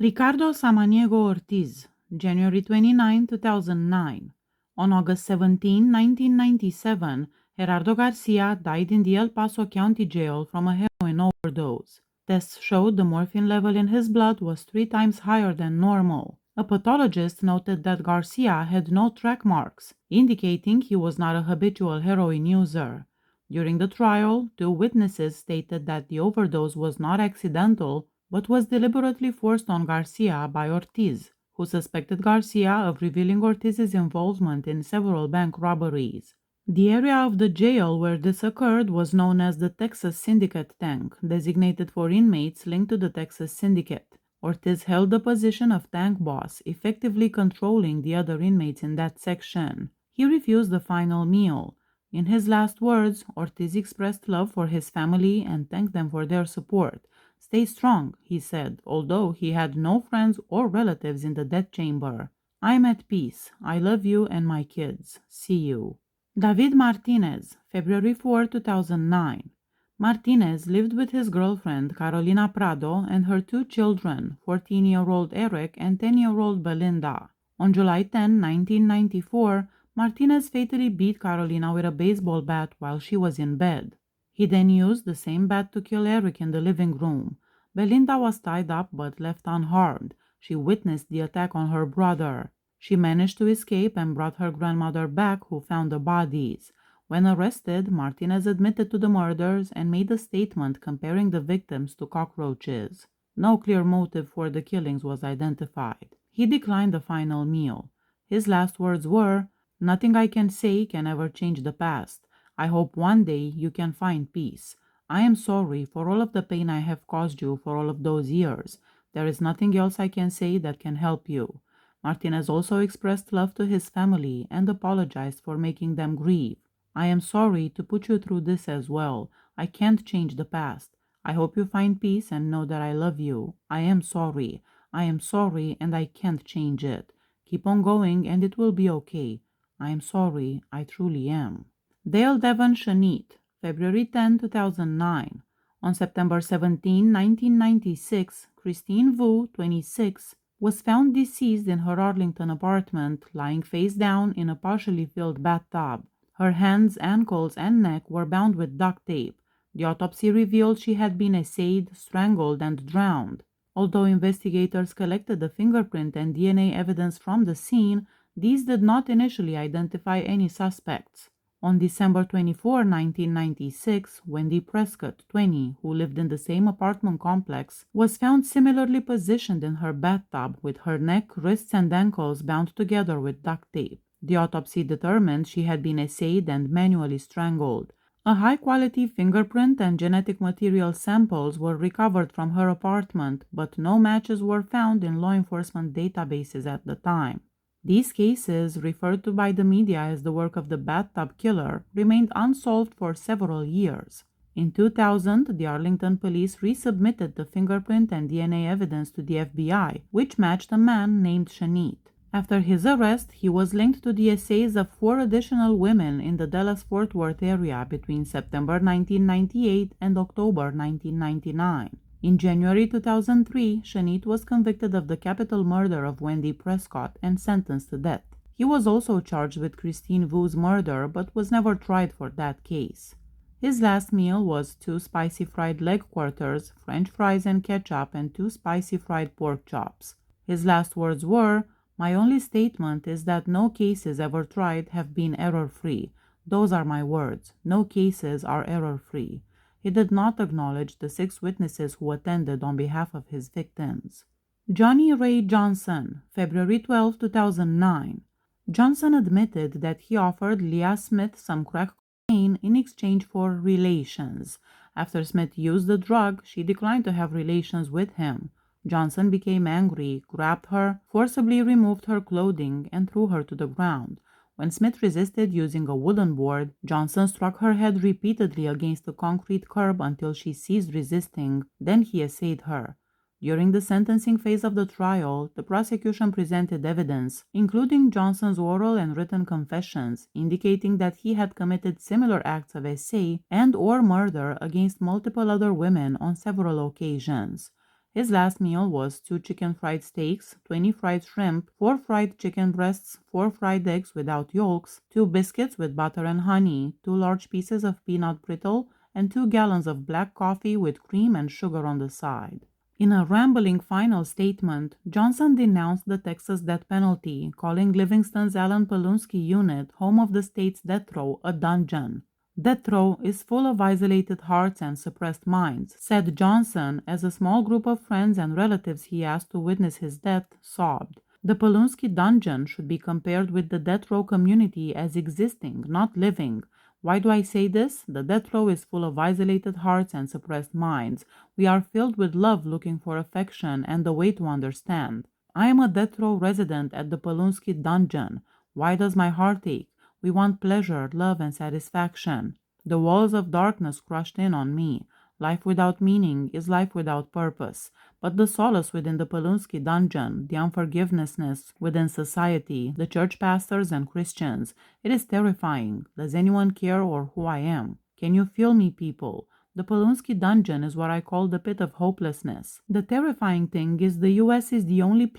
Ricardo Samaniego Ortiz, January 29, 2009. On August 17, 1997, Gerardo Garcia died in the El Paso County Jail from a heroin overdose. Tests showed the morphine level in his blood was 3 times higher than normal. A pathologist noted that Garcia had no track marks, indicating he was not a habitual heroin user. During the trial, 2 witnesses stated that the overdose was not accidental, but was deliberately forced on Garcia by Ortiz, who suspected Garcia of revealing Ortiz's involvement in several bank robberies. The area of the jail where this occurred was known as the Texas Syndicate Tank, designated for inmates linked to the Texas Syndicate. Ortiz held the position of tank boss, effectively controlling the other inmates in that section. He refused the final meal. In his last words, Ortiz expressed love for his family and thanked them for their support. "Stay strong," he said, although he had no friends or relatives in the death chamber. "I'm at peace. I love you and my kids. See you." David Martinez, February 4, 2009. Martinez lived with his girlfriend Carolina Prado and her 2 children, 14-year-old Eric and 10-year-old Belinda. On July 10, 1994, Martinez fatally beat Carolina with a baseball bat while she was in bed. He then used the same bat to kill Eric in the living room. Belinda was tied up but left unharmed. She witnessed the attack on her brother. She managed to escape and brought her grandmother back, who found the bodies. When arrested, Martinez admitted to the murders and made a statement comparing the victims to cockroaches. No clear motive for the killings was identified. He declined the final meal. His last words were, "Nothing I can say can ever change the past. I hope one day you can find peace. I am sorry for all of the pain I have caused you for all of those years. There is nothing else I can say that can help you." Martinez also expressed love to his family and apologized for making them grieve. "I am sorry to put you through this as well. I can't change the past. I hope you find peace and know that I love you. I am sorry. I am sorry and I can't change it. Keep on going and it will be okay. I am sorry. I truly am." Dale Devon Chenit, February 10, 2009. On September 17, 1996, Christine Vu, 26, was found deceased in her Arlington apartment, lying face down in a partially filled bathtub. Her hands, ankles, and neck were bound with duct tape. The autopsy revealed she had been assayed, strangled, and drowned. Although investigators collected the fingerprint and DNA evidence from the scene, these did not initially identify any suspects. On December 24, 1996, Wendy Prescott, 20, who lived in the same apartment complex, was found similarly positioned in her bathtub with her neck, wrists, and ankles bound together with duct tape. The autopsy determined she had been assayed and manually strangled. A high-quality fingerprint and genetic material samples were recovered from her apartment, but no matches were found in law enforcement databases at the time. These cases, referred to by the media as the work of the bathtub killer, remained unsolved for several years. In 2000, the Arlington police resubmitted the fingerprint and DNA evidence to the FBI, which matched a man named Chenit. After his arrest, he was linked to the assays of 4 additional women in the Dallas-Fort Worth area between September 1998 and October 1999. In January 2003, Chenit was convicted of the capital murder of Wendy Prescott and sentenced to death. He was also charged with Christine Vu's murder but was never tried for that case. His last meal was 2 spicy fried leg quarters, French fries and ketchup, and 2 spicy fried pork chops. His last words were, "My only statement is that no cases ever tried have been error-free. Those are my words. No cases are error-free." He did not acknowledge the 6 witnesses who attended on behalf of his victims. Johnny Ray Johnson, February 12, 2009. Johnson admitted that he offered Leah Smith some crack cocaine in exchange for relations. After Smith used the drug, she declined to have relations with him. Johnson became angry, grabbed her, forcibly removed her clothing, and threw her to the ground. When Smith resisted using a wooden board, Johnson struck her head repeatedly against the concrete curb until she ceased resisting. Then he assayed her. During the sentencing phase of the trial, the prosecution presented evidence, including Johnson's oral and written confessions, indicating that he had committed similar acts of assay and/or murder against multiple other women on several occasions. His last meal was 2 chicken fried steaks, 20 fried shrimp, 4 fried chicken breasts, 4 fried eggs without yolks, 2 biscuits with butter and honey, 2 large pieces of peanut brittle, and 2 gallons of black coffee with cream and sugar on the side. In a rambling final statement, Johnson denounced the Texas death penalty, calling Livingston's Allen Polunsky unit, home of the state's death row, a dungeon. Death row is full of isolated hearts and suppressed minds, said Johnson, as a small group of friends and relatives he asked to witness his death sobbed. The Polunsky dungeon should be compared with the death row community as existing, not living. Why do I say this? The death row is full of isolated hearts and suppressed minds. We are filled with love looking for affection and a way to understand. I am a death row resident at the Polunsky dungeon. Why does my heart ache? We want pleasure, love, and satisfaction. The walls of darkness crushed in on me. Life without meaning is life without purpose. But the solace within the Polunsky dungeon, the unforgiveness within society, the church pastors and Christians, it is terrifying. Does anyone care or who I am? Can you feel me, people? The Polunsky dungeon is what I call the pit of hopelessness. The terrifying thing is the US is the only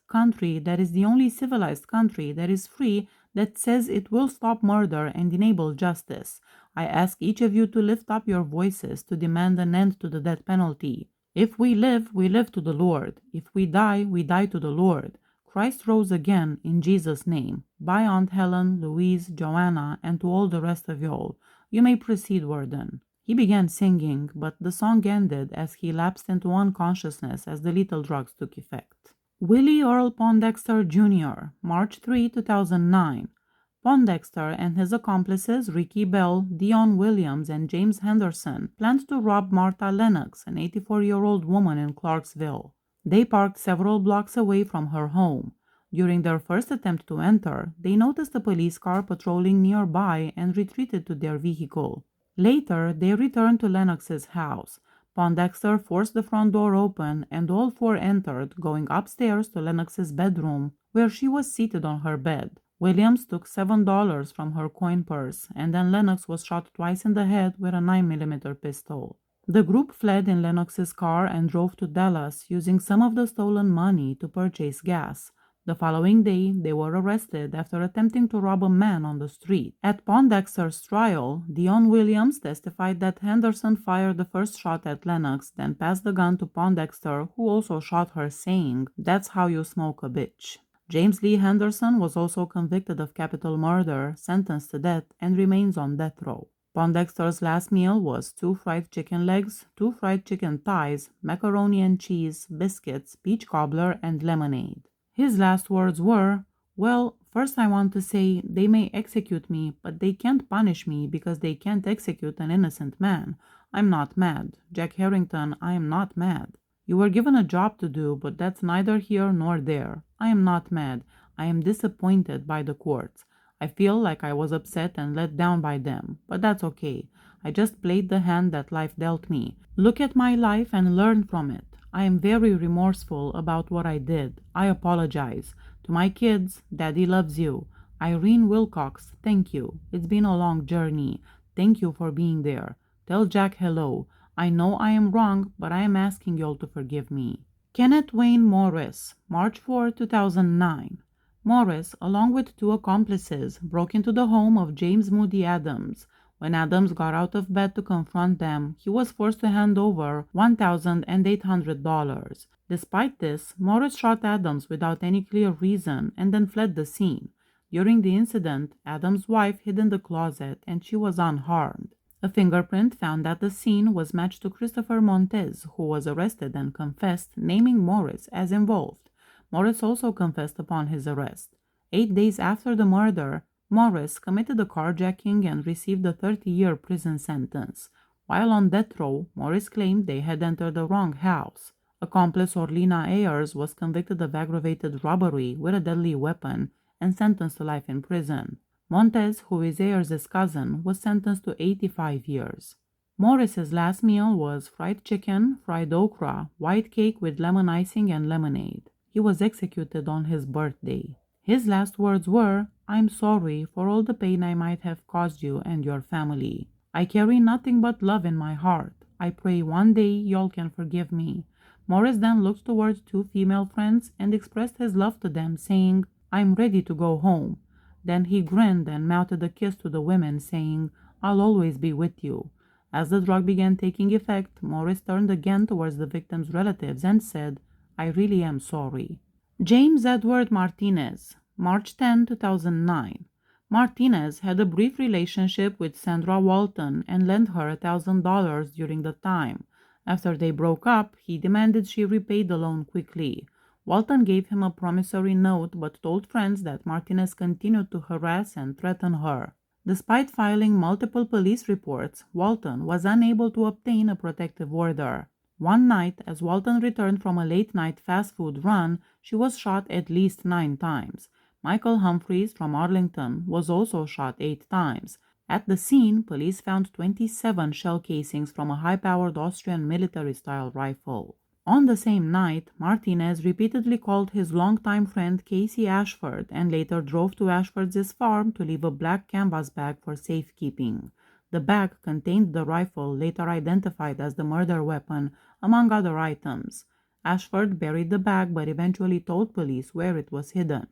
country that is the only civilized country that is free, that says it will stop murder and enable justice. I ask each of you to lift up your voices to demand an end to the death penalty. If we live to the Lord. If we die to the Lord. Christ rose again in Jesus' name. Bye, Aunt Helen, Louise, Joanna, and to all the rest of y'all. You may proceed, Warden. He began singing, but the song ended as he lapsed into unconsciousness as the lethal drugs took effect. Willie Earl Dexter Jr., March 3, 2009. Dexter and his accomplices Ricky Bell, Dion Williams, and James Henderson planned to rob Martha Lennox, an 84-year-old woman in Clarksville. They parked several blocks away from her home. During their first attempt to enter, they noticed a police car patrolling nearby and retreated to their vehicle. Later, they returned to Lennox's house. Dexter forced the front door open and all four entered, going upstairs to Lennox's bedroom, where she was seated on her bed. Williams took $7 from her coin purse, and then Lennox was shot twice in the head with a 9mm pistol. The group fled in Lennox's car and drove to Dallas, using some of the stolen money to purchase gas. The following day, they were arrested after attempting to rob a man on the street. At Dexter's trial, Dion Williams testified that Henderson fired the first shot at Lennox, then passed the gun to Dexter, who also shot her, saying, "That's how you smoke a bitch." James Lee Henderson was also convicted of capital murder, sentenced to death, and remains on death row. Dexter's last meal was 2 fried chicken legs, 2 fried chicken thighs, macaroni and cheese, biscuits, peach cobbler, and lemonade. His last words were, "Well, first I want to say they may execute me, but they can't punish me because they can't execute an innocent man. I'm not mad. Jack Harrington, I am not mad. You were given a job to do, but that's neither here nor there. I am not mad. I am disappointed by the courts. I feel like I was upset and let down by them, but that's okay. I just played the hand that life dealt me. Look at my life and learn from it. I am very remorseful about what I did. I apologize. To my kids, Daddy loves you. Irene Wilcox, thank you. It's been a long journey. Thank you for being there. Tell Jack hello. I know I am wrong, but I am asking y'all to forgive me." Kenneth Wayne Morris, March 4, 2009. Morris, along with 2 accomplices, broke into the home of James Moody Adams. When Adams got out of bed to confront them, he was forced to hand over $1,800. Despite this, Morris shot Adams without any clear reason and then fled the scene. During the incident, Adams' wife hid in the closet and she was unharmed. A fingerprint found at the scene was matched to Christopher Montez, who was arrested and confessed, naming Morris as involved. Morris also confessed upon his arrest. 8 days after the murder, Morris committed a carjacking and received a 30-year prison sentence. While on death row, Morris claimed they had entered the wrong house. Accomplice Orlina Ayers was convicted of aggravated robbery with a deadly weapon and sentenced to life in prison. Montez, who is Ayers' cousin, was sentenced to 85 years. Morris's last meal was fried chicken, fried okra, white cake with lemon icing and lemonade. He was executed on his birthday. His last words were, "I'm sorry for all the pain I might have caused you and your family. I carry nothing but love in my heart. I pray one day y'all can forgive me. Morris then looked toward two female friends and expressed his love to them, saying, "I'm ready to go home." Then he grinned and mouthed a kiss to the women, saying, "I'll always be with you." As the drug began taking effect, Morris turned again towards the victim's relatives and said, "I really am sorry." James Edward Martinez, March 10, 2009. Martinez had a brief relationship with Sandra Walton and lent her $1,000 during the time. After they broke up, he demanded she repay the loan quickly. Walton gave him a promissory note but told friends that Martinez continued to harass and threaten her. Despite filing multiple police reports, Walton was unable to obtain a protective order. One night, as Walton returned from a late-night fast food run, she was shot at least 9 times. Michael Humphreys from Arlington was also shot 8 times. At the scene, police found 27 shell casings from a high-powered Austrian military-style rifle. On the same night, Martinez repeatedly called his longtime friend Casey Ashford and later drove to Ashford's farm to leave a black canvas bag for safekeeping. The bag contained the rifle later identified as the murder weapon, among other items. Ashford buried the bag but eventually told police where it was hidden.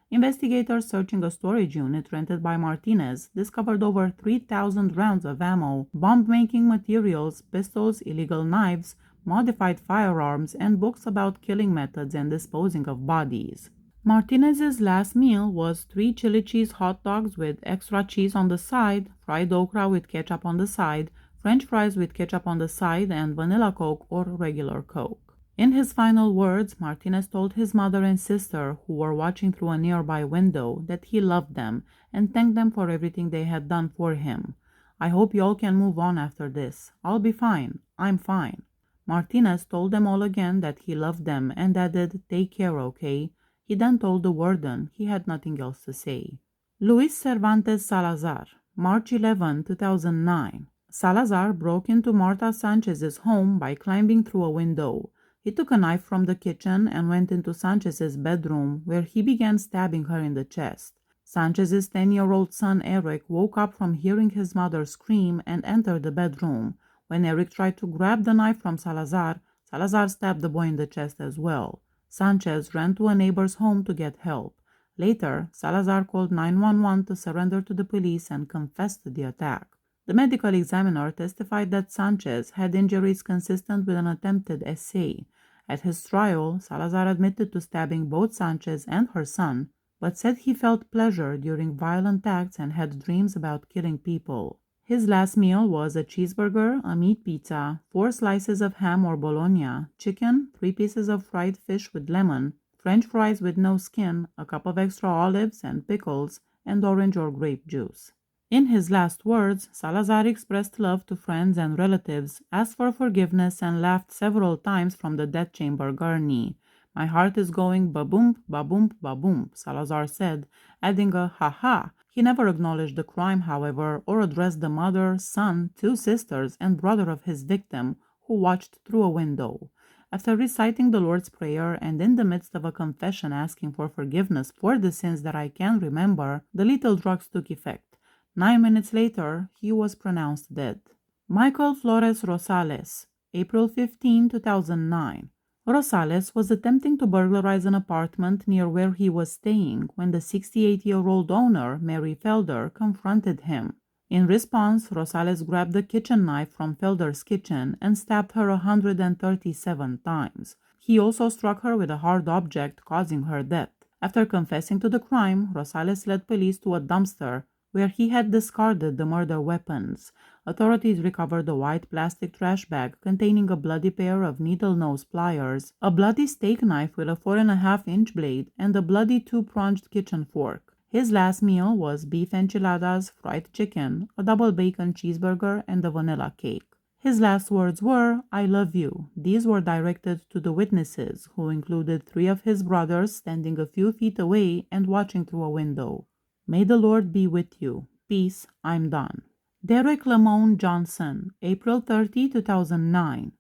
Investigators searching a storage unit rented by Martinez discovered over 3,000 rounds of ammo, bomb-making materials, pistols, illegal knives, modified firearms, and books about killing methods and disposing of bodies. Martinez's last meal was 3 chili cheese hot dogs with extra cheese on the side, fried okra with ketchup on the side, French fries with ketchup on the side, and vanilla Coke or regular Coke. In his final words, Martinez told his mother and sister, who were watching through a nearby window, that he loved them and thanked them for everything they had done for him. "I hope you all can move on after this. I'll be fine. I'm fine." Martinez told them all again that he loved them and added, "Take care, okay?" He then told the warden he had nothing else to say. Luis Cervantes Salazar, March 11, 2009. Salazar broke into Marta Sanchez's home by climbing through a window. He took a knife from the kitchen and went into Sanchez's bedroom, where he began stabbing her in the chest. Sanchez's 10-year-old son Eric woke up from hearing his mother scream and entered the bedroom. When Eric tried to grab the knife from Salazar, Salazar stabbed the boy in the chest as well. Sanchez ran to a neighbor's home to get help. Later, Salazar called 911 to surrender to the police and confessed to the attack. The medical examiner testified that Sanchez had injuries consistent with an attempted essay. At his trial, Salazar admitted to stabbing both Sanchez and her son, but said he felt pleasure during violent acts and had dreams about killing people. His last meal was a cheeseburger, a meat pizza, 4 slices of ham or bologna, chicken, 3 pieces of fried fish with lemon, French fries with no skin, a cup of extra olives and pickles, and orange or grape juice. In his last words, Salazar expressed love to friends and relatives, asked for forgiveness, and laughed several times from the death chamber gurney. "My heart is going ba-boom, ba-boom, ba-boom," Salazar said, adding a ha-ha. He never acknowledged the crime, however, or addressed the mother, son, 2 sisters, and brother of his victim, who watched through a window. After reciting the Lord's Prayer and in the midst of a confession asking for forgiveness for the sins that I can remember, the lethal drugs took effect. 9 minutes later, he was pronounced dead. Michael Flores Rosales, April 15, 2009. Rosales was attempting to burglarize an apartment near where he was staying when the 68-year-old owner, Mary Felder, confronted him. In response, Rosales grabbed the kitchen knife from Felder's kitchen and stabbed her 137 times. He also struck her with a hard object, causing her death. After confessing to the crime, Rosales led police to a dumpster where he had discarded the murder weapons. Authorities recovered a white plastic trash bag containing a bloody pair of needle-nose pliers, a bloody steak knife with a 4.5-inch blade, and a bloody 2-pronged kitchen fork. His last meal was beef enchiladas, fried chicken, a double bacon cheeseburger, and a vanilla cake. His last words were, "I love you." These were directed to the witnesses, who included 3 of his brothers standing a few feet away and watching through a window. "May the Lord be with you. Peace, I'm done." Derek Lamone Johnson, April 30, 2009.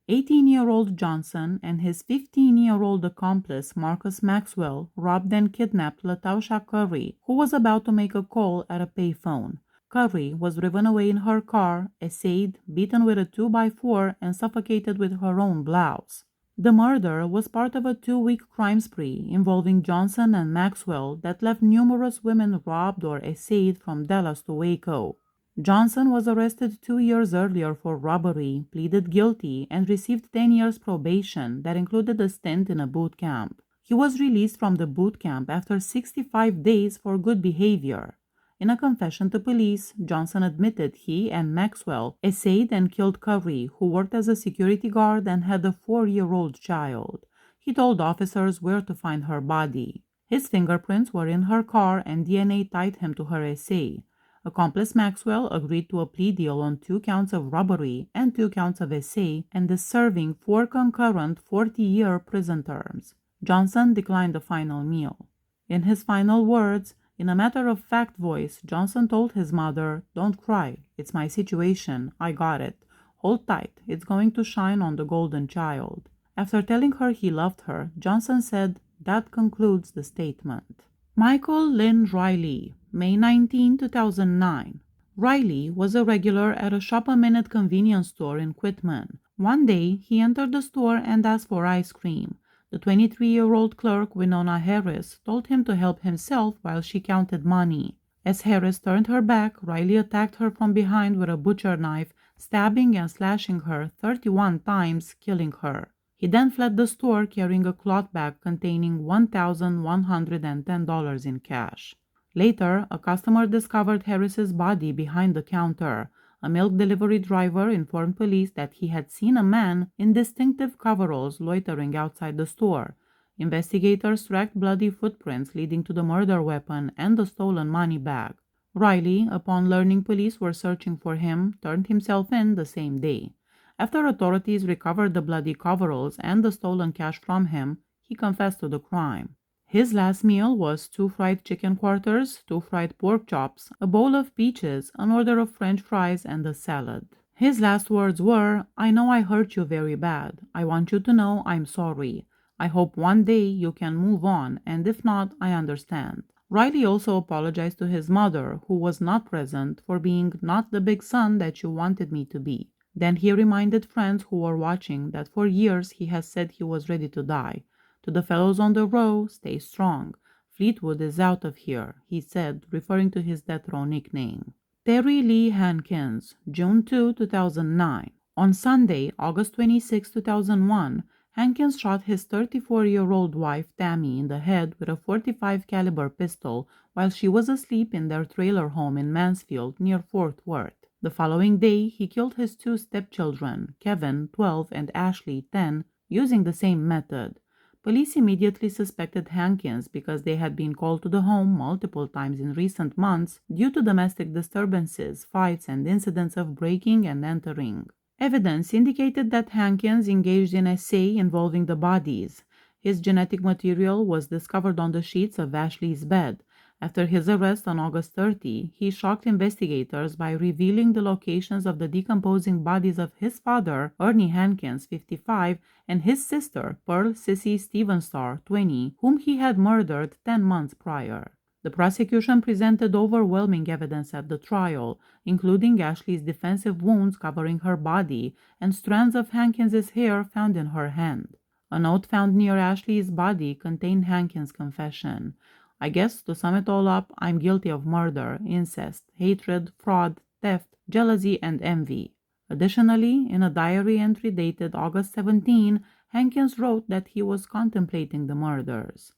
18-year-old Johnson and his 15-year-old accomplice Marcus Maxwell robbed and kidnapped Latausha Curry, who was about to make a call at a payphone. Curry was driven away in her car, essayed, beaten with a 2x4, and suffocated with her own blouse. The murder was part of a 2-week crime spree involving Johnson and Maxwell that left numerous women robbed or essayed from Dallas to Waco. Johnson was arrested 2 years earlier for robbery, pleaded guilty, and received 10 years probation that included a stint in a boot camp. He was released from the boot camp after 65 days for good behavior. In a confession to police, Johnson admitted he and Maxwell essayed and killed Curry, who worked as a security guard and had a 4-year-old child. He told officers where to find her body. His fingerprints were in her car and DNA tied him to her essay. Accomplice Maxwell agreed to a plea deal on 2 counts of robbery and 2 counts of essay and is serving 4 concurrent 40-year prison terms. Johnson declined the final meal. In his final words, in a matter-of-fact voice, Johnson told his mother, "Don't cry. It's my situation. I got it. Hold tight. It's going to shine on the golden child." After telling her he loved her, Johnson said, "That concludes the statement." Michael Lynn Riley, May 19, 2009. Riley was a regular at a shop-a-minute convenience store in Quitman. One day, he entered the store and asked for ice cream. The 23-year-old clerk, Winona Harris, told him to help himself while she counted money. As Harris turned her back, Riley attacked her from behind with a butcher knife, stabbing and slashing her 31 times, killing her. He then fled the store carrying a cloth bag containing $1,110 in cash. Later, a customer discovered Harris's body behind the counter. A milk delivery driver informed police that he had seen a man in distinctive coveralls loitering outside the store. Investigators tracked bloody footprints leading to the murder weapon and the stolen money bag. Riley, upon learning police were searching for him, turned himself in the same day. After authorities recovered the bloody coveralls and the stolen cash from him, he confessed to the crime. His last meal was 2 fried chicken quarters, 2 fried pork chops, a bowl of peaches, an order of French fries, and a salad. His last words were, "I know I hurt you very bad. I want you to know I'm sorry. I hope one day you can move on, and if not, I understand." Riley also apologized to his mother, who was not present, for being not the big son that you wanted me to be. Then he reminded friends who were watching that for years he has said he was ready to die. "To the fellows on the row, stay strong. Fleetwood is out of here," he said, referring to his death row nickname. Terry Lee Henkins, June 2, 2009. On Sunday, August 26, 2001, Henkins shot his 34-year-old wife Tammy in the head with a .45 caliber pistol while she was asleep in their trailer home in Mansfield near Fort Worth. The following day, he killed his 2 stepchildren, Kevin, 12, and Ashley, 10, using the same method. Police immediately suspected Henkins because they had been called to the home multiple times in recent months due to domestic disturbances, fights, and incidents of breaking and entering. Evidence indicated that Henkins engaged in essay involving the bodies. His genetic material was discovered on the sheets of Ashley's bed. After his arrest on August 30, he shocked investigators by revealing the locations of the decomposing bodies of his father, Ernie Henkins, 55, and his sister, Pearl Sissy Stevenstar, 20, whom he had murdered 10 months prior. The prosecution presented overwhelming evidence at the trial, including Ashley's defensive wounds covering her body and strands of Henkins's hair found in her hand. A note found near Ashley's body contained Henkins' confession. "I guess, to sum it all up, I'm guilty of murder, incest, hatred, fraud, theft, jealousy, and envy." Additionally, in a diary entry dated August 17, Henkins wrote that he was contemplating the murders.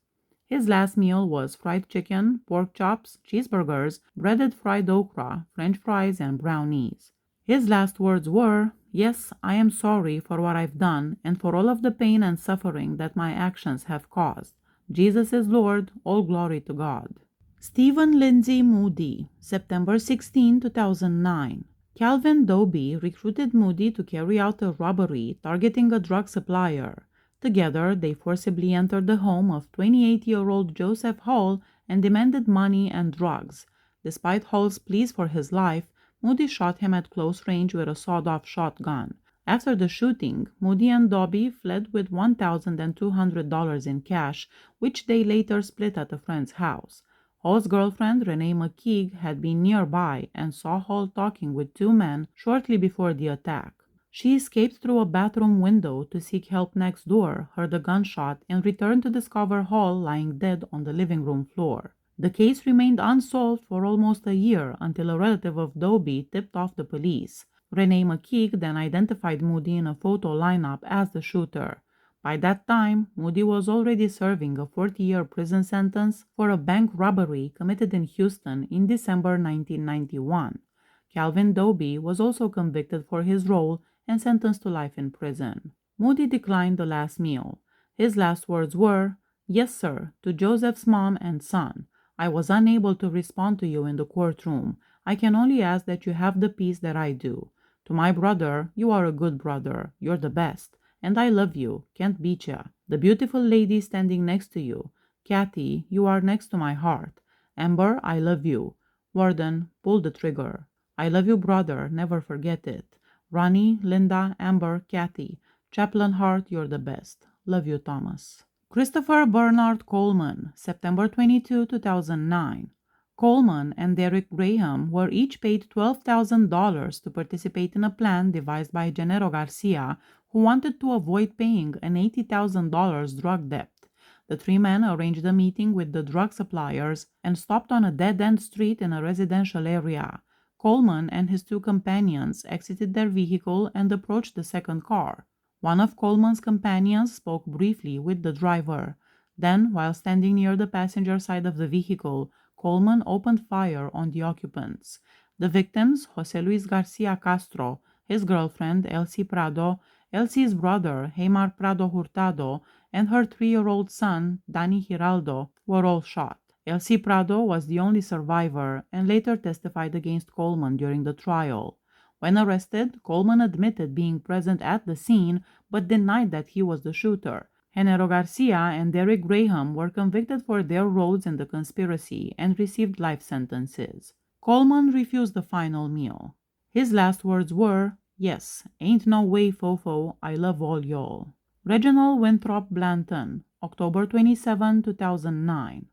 His last meal was fried chicken, pork chops, cheeseburgers, breaded fried okra, French fries, and brownies. His last words were, "Yes, I am sorry for what I've done and for all of the pain and suffering that my actions have caused. Jesus is Lord, all glory to God." Stephen Lyndsay Moody, September 16, 2009. Calvin Dobie recruited Moody to carry out a robbery targeting a drug supplier. Together, they forcibly entered the home of 28-year-old Joseph Hall and demanded money and drugs. Despite Hall's pleas for his life, Moody shot him at close range with a sawed-off shotgun. After the shooting, Moody and Dobie fled with $1,200 in cash, which they later split at a friend's house. Hall's girlfriend, Renee McKeague, had been nearby and saw Hall talking with 2 men shortly before the attack. She escaped through a bathroom window to seek help next door, heard a gunshot, and returned to discover Hall lying dead on the living room floor. The case remained unsolved for almost a year until a relative of Dobie tipped off the police. Renee McKeague then identified Moody in a photo lineup as the shooter. By that time, Moody was already serving a 40-year prison sentence for a bank robbery committed in Houston in December 1991. Calvin Dobie was also convicted for his role and sentenced to life in prison. Moody declined the last meal. His last words were, "Yes, sir," to Joseph's mom and son. "I was unable to respond to you in the courtroom. I can only ask that you have the peace that I do. To my brother, you are a good brother. You're the best. And I love you. Can't beat ya. The beautiful lady standing next to you. Kathy, you are next to my heart. Amber, I love you. Warden, pull the trigger. I love you, brother. Never forget it. Ronnie, Linda, Amber, Kathy. Chaplain Hart, you're the best. Love you, Thomas." Christopher Bernard Coleman, September 22, 2009. Coleman and Derek Graham were each paid $12,000 to participate in a plan devised by Genaro Garcia, who wanted to avoid paying an $80,000 drug debt. The three men arranged a meeting with the drug suppliers and stopped on a dead-end street in a residential area. Coleman and his two companions exited their vehicle and approached the second car. One of Coleman's companions spoke briefly with the driver. Then, while standing near the passenger side of the vehicle, Coleman opened fire on the occupants. The victims, Jose Luis Garcia Castro, his girlfriend, Elsie Prado, Elsie's brother, Heymar Prado Hurtado, and her 3-year-old son, Danny Giraldo, were all shot. Elsie Prado was the only survivor and later testified against Coleman during the trial. When arrested, Coleman admitted being present at the scene but denied that he was the shooter. Genaro Garcia and Derek Graham were convicted for their roles in the conspiracy and received life sentences. Coleman refused the final meal. His last words were, "Yes, ain't no way, fofo, I love all y'all." Reginald Winthrop Blandon, October 27, 2009.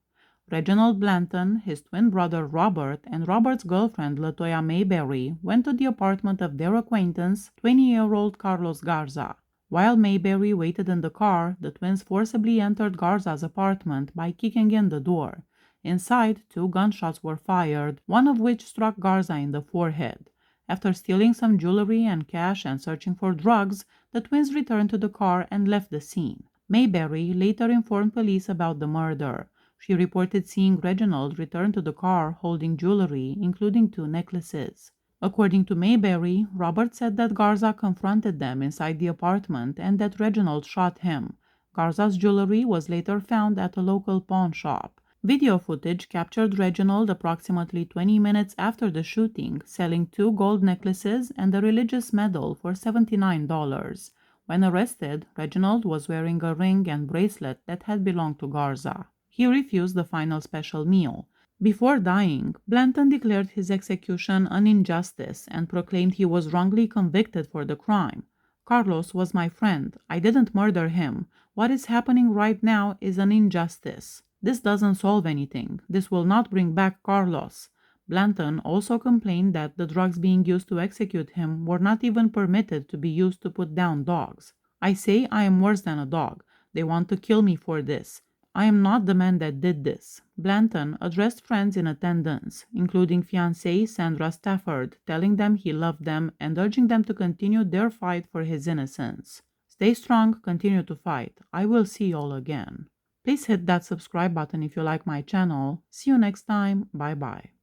Reginald Blandon, his twin brother Robert, and Robert's girlfriend Latoya Mayberry went to the apartment of their acquaintance, 20-year-old Carlos Garza. While Mayberry waited in the car, the twins forcibly entered Garza's apartment by kicking in the door. Inside, 2 gunshots were fired, one of which struck Garza in the forehead. After stealing some jewelry and cash and searching for drugs, the twins returned to the car and left the scene. Mayberry later informed police about the murder. She reported seeing Reginald return to the car holding jewelry, including 2 necklaces. According to Mayberry, Robert said that Garza confronted them inside the apartment and that Reginald shot him. Garza's jewelry was later found at a local pawn shop. Video footage captured Reginald approximately 20 minutes after the shooting, selling 2 gold necklaces and a religious medal for $79. When arrested, Reginald was wearing a ring and bracelet that had belonged to Garza. He refused the final special meal. Before dying, Blandon declared his execution an injustice and proclaimed he was wrongly convicted for the crime. "Carlos was my friend. I didn't murder him. What is happening right now is an injustice. This doesn't solve anything. This will not bring back Carlos." Blandon also complained that the drugs being used to execute him were not even permitted to be used to put down dogs. "I say I am worse than a dog. They want to kill me for this. I am not the man that did this." Blandon addressed friends in attendance, including fiancée Sandra Stafford, telling them he loved them and urging them to continue their fight for his innocence. "Stay strong, continue to fight. I will see you all again." Please hit that subscribe button if you like my channel. See you next time. Bye bye.